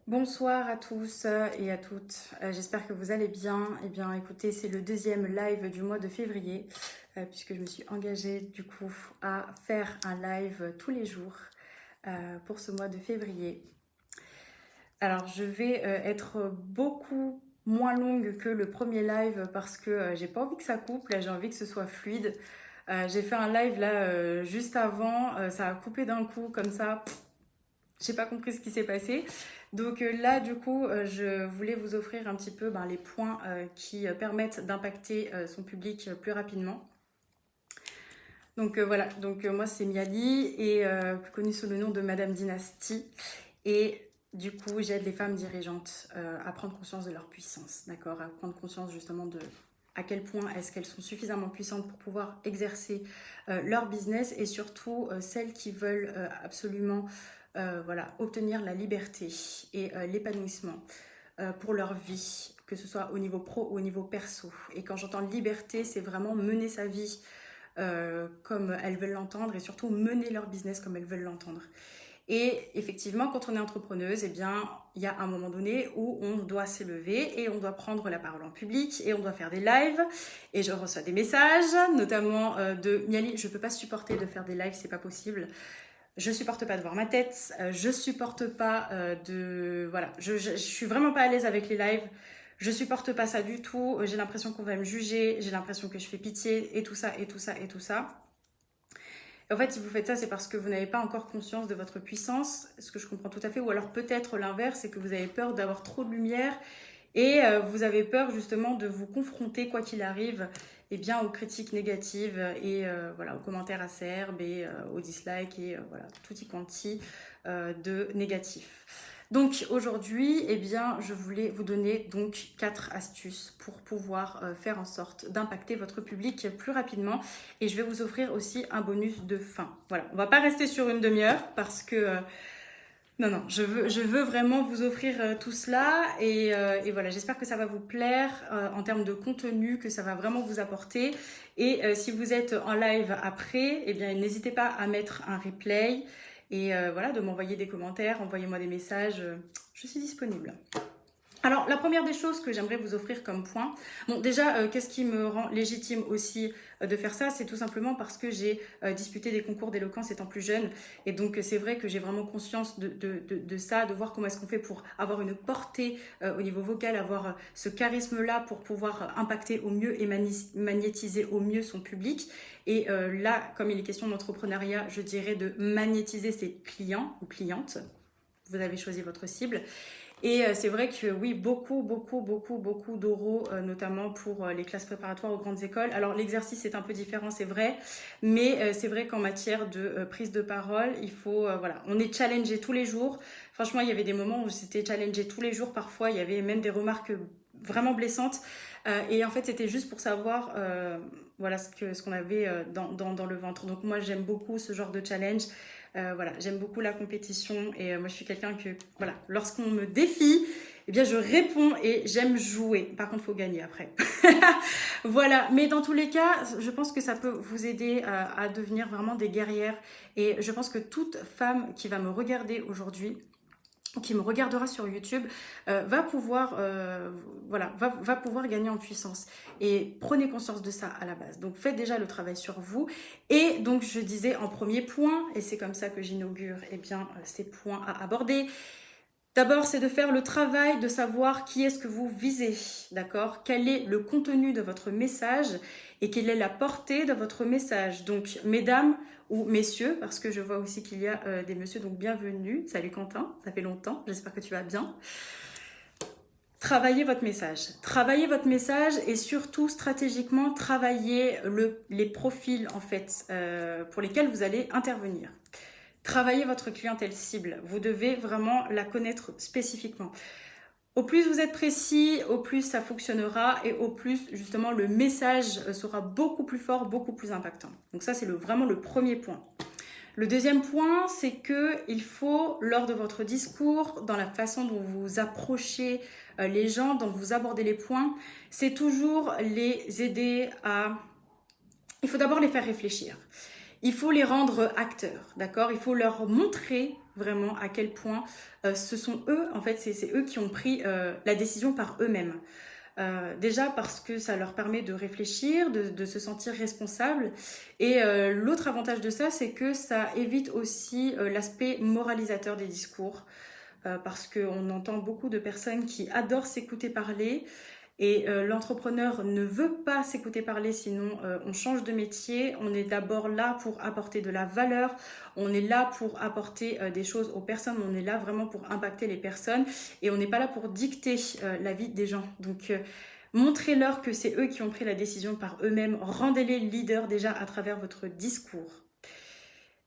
Bonsoir à tous et à toutes, j'espère que vous allez bien. Eh bien écoutez, c'est le deuxième live du mois de février, puisque je me suis engagée du coup à faire un live tous les jours pour ce mois de février. Alors je vais être beaucoup moins longue que le premier live parce que j'ai pas envie que ça coupe, là j'ai envie que ce soit fluide. J'ai fait un live là juste avant, ça a coupé d'un coup comme ça. J'ai pas compris ce qui s'est passé. Donc là, du coup, je voulais vous offrir un petit peu les points qui permettent d'impacter son public plus rapidement. Donc voilà, donc moi c'est Miali et plus connue sous le nom de Madame Dynasty. Et du coup, j'aide les femmes dirigeantes à prendre conscience de leur puissance, d'accord? À prendre conscience justement de à quel point est-ce qu'elles sont suffisamment puissantes pour pouvoir exercer leur business et surtout celles qui veulent absolument voilà, obtenir la liberté et l'épanouissement pour leur vie, que ce soit au niveau pro ou au niveau perso. Et quand j'entends liberté, c'est vraiment mener sa vie comme elles veulent l'entendre et surtout mener leur business comme elles veulent l'entendre. Et effectivement, quand on est entrepreneuse, eh bien, il y a un moment donné où on doit s'élever et on doit prendre la parole en public et on doit faire des lives. Et je reçois des messages, notamment de Miali, je peux pas supporter de faire des lives, c'est pas possible. Je supporte pas de voir ma tête, je supporte pas de... Voilà, je suis vraiment pas à l'aise avec les lives, je supporte pas ça du tout, j'ai l'impression qu'on va me juger, j'ai l'impression que je fais pitié, et tout ça, et tout ça, et tout ça. En fait, si vous faites ça, c'est parce que vous n'avez pas encore conscience de votre puissance, ce que je comprends tout à fait, ou alors peut-être l'inverse, c'est que vous avez peur d'avoir trop de lumière et vous avez peur justement de vous confronter, quoi qu'il arrive, eh bien, aux critiques négatives et voilà, aux commentaires acerbes et aux dislikes et voilà, tutti quanti de négatifs. Donc aujourd'hui, eh bien, je voulais vous donner donc 4 astuces pour pouvoir faire en sorte d'impacter votre public plus rapidement. Et je vais vous offrir aussi un bonus de fin. Voilà, on va pas rester sur une demi-heure parce que non, je veux vraiment vous offrir tout cela et voilà, j'espère que ça va vous plaire en termes de contenu, que ça va vraiment vous apporter. Et si vous êtes en live après, eh bien, n'hésitez pas à mettre un replay et voilà, de m'envoyer des commentaires, envoyez-moi des messages, je suis disponible. Alors, la première des choses que j'aimerais vous offrir comme point, bon, déjà, qu'est-ce qui me rend légitime aussi de faire ça? C'est tout simplement parce que j'ai disputé des concours d'éloquence étant plus jeune. Et donc, c'est vrai que j'ai vraiment conscience de ça, de voir comment est-ce qu'on fait pour avoir une portée au niveau vocal, avoir ce charisme-là pour pouvoir impacter au mieux et magnétiser au mieux son public. Et là, comme il est question d'entrepreneuriat, je dirais de magnétiser ses clients ou clientes. Vous avez choisi votre cible. Et c'est vrai que oui, beaucoup d'oraux, notamment pour les classes préparatoires aux grandes écoles. Alors l'exercice est un peu différent, c'est vrai, mais c'est vrai qu'en matière de prise de parole, il faut, voilà, on est challengé tous les jours. Franchement, il y avait des moments où c'était challengé tous les jours, parfois il y avait même des remarques vraiment blessantes. Et en fait, c'était juste pour savoir voilà, ce qu'on avait dans le ventre. Donc moi, j'aime beaucoup ce genre de challenge. Voilà, j'aime beaucoup la compétition et moi je suis quelqu'un que, voilà, lorsqu'on me défie, eh bien je réponds et j'aime jouer. Par contre, il faut gagner après. Voilà, mais dans tous les cas, je pense que ça peut vous aider à devenir vraiment des guerrières et je pense que toute femme qui va me regarder aujourd'hui, qui me regardera sur YouTube, va pouvoir, voilà, va pouvoir gagner en puissance. Et prenez conscience de ça à la base. Donc faites déjà le travail sur vous. Et donc je disais en premier point, et c'est comme ça que j'inaugure eh bien, ces points à aborder. D'abord, c'est de faire le travail de savoir qui est-ce que vous visez, d'accord? Quel est le contenu de votre message et quelle est la portée de votre message. Donc, mesdames ou messieurs, parce que je vois aussi qu'il y a des messieurs, donc bienvenue. Salut Quentin, ça fait longtemps, j'espère que tu vas bien. Travaillez votre message. Travaillez votre message et surtout, stratégiquement, travaillez les profils, en fait, pour lesquels vous allez intervenir. Travaillez votre clientèle cible. Vous devez vraiment la connaître spécifiquement. Au plus vous êtes précis, au plus ça fonctionnera et au plus justement le message sera beaucoup plus fort, beaucoup plus impactant. Donc ça c'est vraiment le premier point. Le deuxième point, c'est que il faut, lors de votre discours, dans la façon dont vous approchez les gens, dont vous abordez les points, c'est toujours les aider à... Il faut d'abord les faire réfléchir. il faut les rendre acteurs, d'accord? Il faut leur montrer vraiment à quel point ce sont eux, en fait, c'est eux qui ont pris la décision par eux-mêmes. Déjà parce que ça leur permet de réfléchir, de se sentir responsable. Et l'autre avantage de ça, c'est que ça évite aussi l'aspect moralisateur des discours. Parce qu'on entend beaucoup de personnes qui adorent s'écouter parler. Et l'entrepreneur ne veut pas s'écouter parler, sinon on change de métier. On est d'abord là pour apporter de la valeur, on est là pour apporter des choses aux personnes, on est là vraiment pour impacter les personnes et on n'est pas là pour dicter la vie des gens. Donc montrez-leur que c'est eux qui ont pris la décision par eux-mêmes, rendez-les leaders déjà à travers votre discours.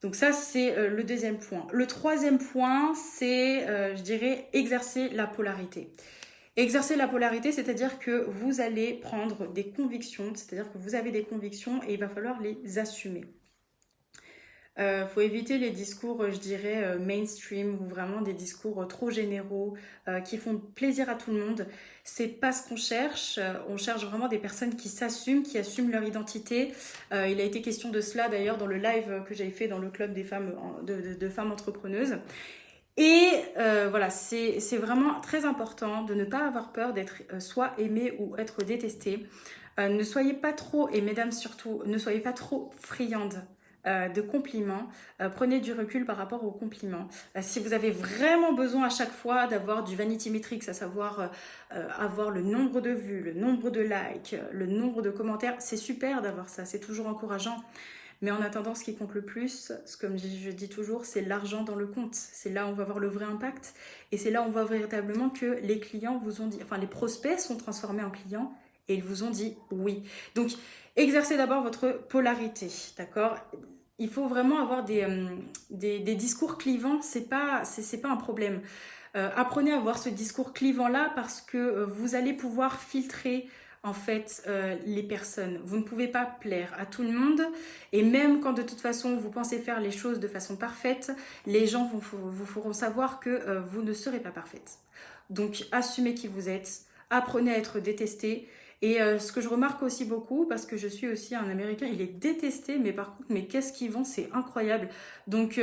Donc ça, c'est le deuxième point. Le troisième point, c'est, je dirais, exercer la polarité. Exercer la polarité, c'est-à-dire que vous allez prendre des convictions, c'est-à-dire que vous avez des convictions et il va falloir les assumer. Faut éviter les discours, je dirais, mainstream ou vraiment des discours trop généraux qui font plaisir à tout le monde. C'est pas ce qu'on cherche. On cherche vraiment des personnes qui s'assument, qui assument leur identité. Il a été question de cela d'ailleurs dans le live que j'avais fait dans le club des femmes, de femmes entrepreneuses. Et voilà, c'est vraiment très important de ne pas avoir peur d'être soit aimé ou être détesté. Ne soyez pas trop, et mesdames surtout, ne soyez pas trop friandes de compliments. Prenez du recul par rapport aux compliments. Si vous avez vraiment besoin à chaque fois d'avoir du vanity metrics, à savoir avoir le nombre de vues, le nombre de likes, le nombre de commentaires, c'est super d'avoir ça, c'est toujours encourageant. Mais en attendant, ce qui compte le plus, comme je dis toujours, c'est l'argent dans le compte. C'est là où on va voir le vrai impact. Et c'est là où on voit véritablement que les clients vous ont dit, enfin les prospects sont transformés en clients et ils vous ont dit oui. Donc, exercez d'abord votre polarité, d'accord? Il faut vraiment avoir des discours clivants, c'est pas un problème. Apprenez à avoir ce discours clivant-là parce que vous allez pouvoir filtrer en fait les personnes. Vous ne pouvez pas plaire à tout le monde et même quand de toute façon vous pensez faire les choses de façon parfaite, les gens vous feront savoir que vous ne serez pas parfaite. Donc assumez qui vous êtes, apprenez à être détesté. Et ce que je remarque aussi beaucoup, parce que je suis aussi un Américain, il est détesté, mais par contre, mais qu'est-ce qu'ils vendent, c'est incroyable. Donc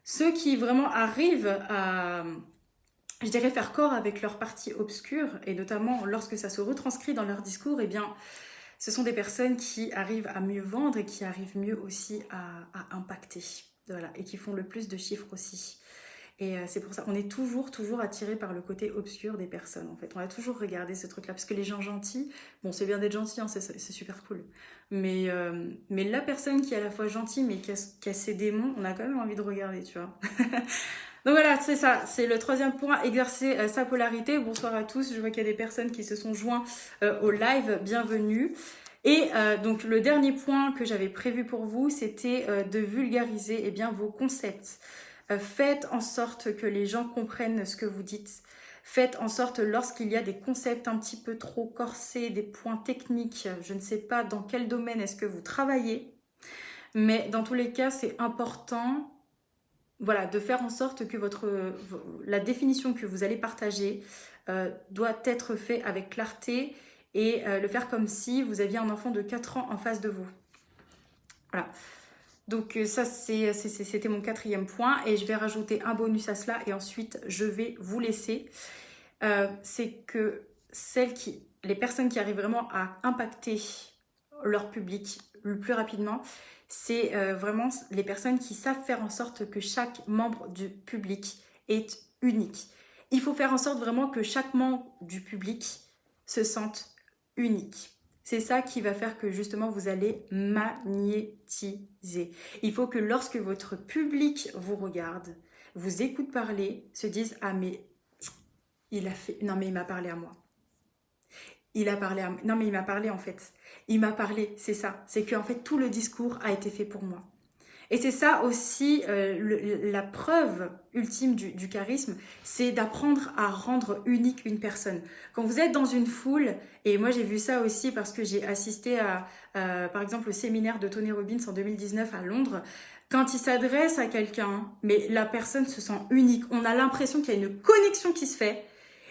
ceux qui vraiment arrivent à, je dirais, faire corps avec leur partie obscure, et notamment lorsque ça se retranscrit dans leur discours, eh bien, ce sont des personnes qui arrivent à mieux vendre et qui arrivent mieux aussi à impacter. Voilà, et qui font le plus de chiffres aussi. Et c'est pour ça, on est toujours attiré par le côté obscur des personnes, en fait. On va toujours regarder ce truc-là, parce que les gens gentils, bon, c'est bien d'être gentil, hein, c'est super cool. Mais la personne qui est à la fois gentille, mais qui a ses démons, on a quand même envie de regarder, tu vois. Donc voilà, c'est ça, c'est le troisième point, exercer sa polarité. Bonsoir à tous, je vois qu'il y a des personnes qui se sont joints au live, bienvenue. Et donc le dernier point que j'avais prévu pour vous, c'était de vulgariser eh bien, vos concepts. Faites en sorte que les gens comprennent ce que vous dites. Faites en sorte, lorsqu'il y a des concepts un petit peu trop corsés, des points techniques, je ne sais pas dans quel domaine est-ce que vous travaillez, mais dans tous les cas, c'est important, voilà, de faire en sorte que la définition que vous allez partager doit être faite avec clarté et le faire comme si vous aviez un enfant de 4 ans en face de vous. Voilà. Donc ça, c'était mon quatrième point et je vais rajouter un bonus à cela et ensuite je vais vous laisser. C'est que les personnes qui arrivent vraiment à impacter leur public le plus rapidement, c'est vraiment les personnes qui savent faire en sorte que chaque membre du public est unique. Il faut faire en sorte vraiment que chaque membre du public se sente unique. C'est ça qui va faire que justement vous allez magnétiser. Il faut que lorsque votre public vous regarde, vous écoute parler, se dise « Ah mais il a fait... Non mais il m'a parlé à moi. Il a parlé à moi. Non mais il m'a parlé en fait. Il m'a parlé, c'est ça. C'est qu'en fait tout le discours a été fait pour moi. » Et c'est ça aussi la preuve ultime du charisme, c'est d'apprendre à rendre unique une personne. Quand vous êtes dans une foule, et moi j'ai vu ça aussi parce que j'ai assisté à, par exemple, au séminaire de Tony Robbins en 2019 à Londres, quand il s'adresse à quelqu'un, mais la personne se sent unique. On a l'impression qu'il y a une connexion qui se fait.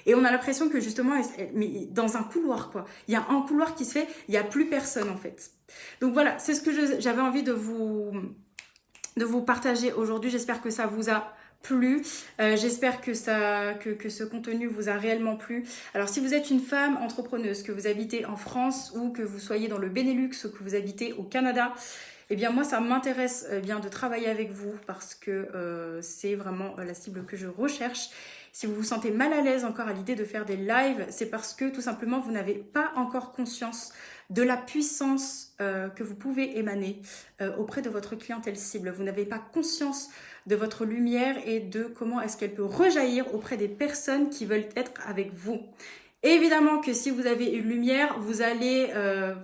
Et on a l'impression que justement, mais dans un couloir quoi, il y a un couloir qui se fait, il n'y a plus personne en fait. Donc voilà, c'est ce que j'avais envie de vous de vous partager aujourd'hui. J'espère que ça vous a plu. J'espère que ce contenu vous a réellement plu. Alors si vous êtes une femme entrepreneuse, que vous habitez en France ou que vous soyez dans le Benelux ou que vous habitez au Canada, eh bien moi ça m'intéresse bien de travailler avec vous parce que c'est vraiment la cible que je recherche. Si vous vous sentez mal à l'aise encore à l'idée de faire des lives, c'est parce que tout simplement vous n'avez pas encore conscience de la puissance que vous pouvez émaner auprès de votre clientèle cible. Vous n'avez pas conscience de votre lumière et de comment est-ce qu'elle peut rejaillir auprès des personnes qui veulent être avec vous. Évidemment que si vous avez une lumière, vous allez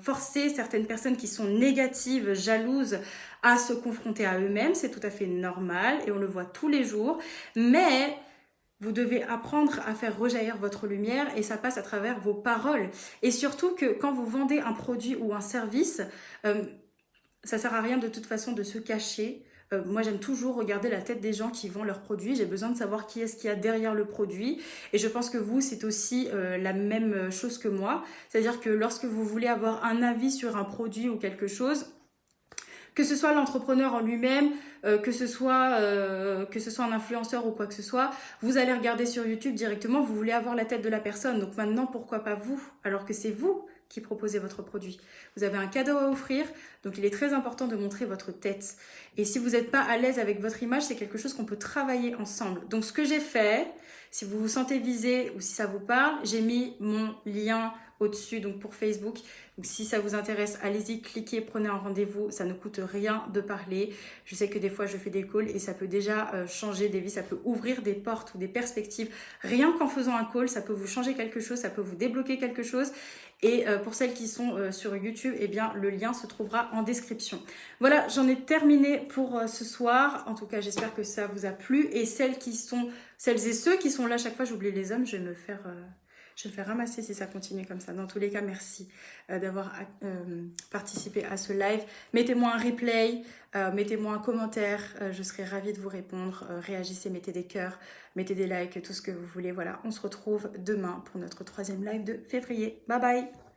forcer certaines personnes qui sont négatives, jalouses, à se confronter à eux-mêmes. C'est tout à fait normal et on le voit tous les jours. Mais vous devez apprendre à faire rejaillir votre lumière et ça passe à travers vos paroles. Et surtout que quand vous vendez un produit ou un service, ça sert à rien de toute façon de se cacher. Moi, j'aime toujours regarder la tête des gens qui vendent leurs produits. J'ai besoin de savoir qui est-ce qu'il y a derrière le produit. Et je pense que vous, c'est aussi la même chose que moi. C'est-à-dire que lorsque vous voulez avoir un avis sur un produit ou quelque chose, que ce soit l'entrepreneur en lui-même, que ce soit un influenceur ou quoi que ce soit, vous allez regarder sur YouTube directement, vous voulez avoir la tête de la personne. Donc maintenant, pourquoi pas vous, alors que c'est vous qui proposez votre produit. Vous avez un cadeau à offrir, donc il est très important de montrer votre tête. Et si vous n'êtes pas à l'aise avec votre image, c'est quelque chose qu'on peut travailler ensemble. Donc ce que j'ai fait, si vous vous sentez visé ou si ça vous parle, j'ai mis mon lien au-dessus, donc pour Facebook. Donc si ça vous intéresse, allez-y, cliquez, prenez un rendez-vous, ça ne coûte rien de parler. Je sais que des fois je fais des calls et ça peut déjà changer des vies, ça peut ouvrir des portes ou des perspectives. Rien qu'en faisant un call, ça peut vous changer quelque chose, ça peut vous débloquer quelque chose. Et pour celles qui sont sur YouTube, eh bien le lien se trouvera en description. Voilà, j'en ai terminé pour ce soir. En tout cas, j'espère que ça vous a plu. Et celles et ceux qui sont là, chaque fois j'oublie les hommes, je vais me faire ramasser si ça continue comme ça. Dans tous les cas, merci d'avoir participé à ce live. Mettez-moi un replay, mettez-moi un commentaire. Je serai ravie de vous répondre. Réagissez, mettez des cœurs, mettez des likes, tout ce que vous voulez. Voilà, on se retrouve demain pour notre 3e live de février. Bye bye!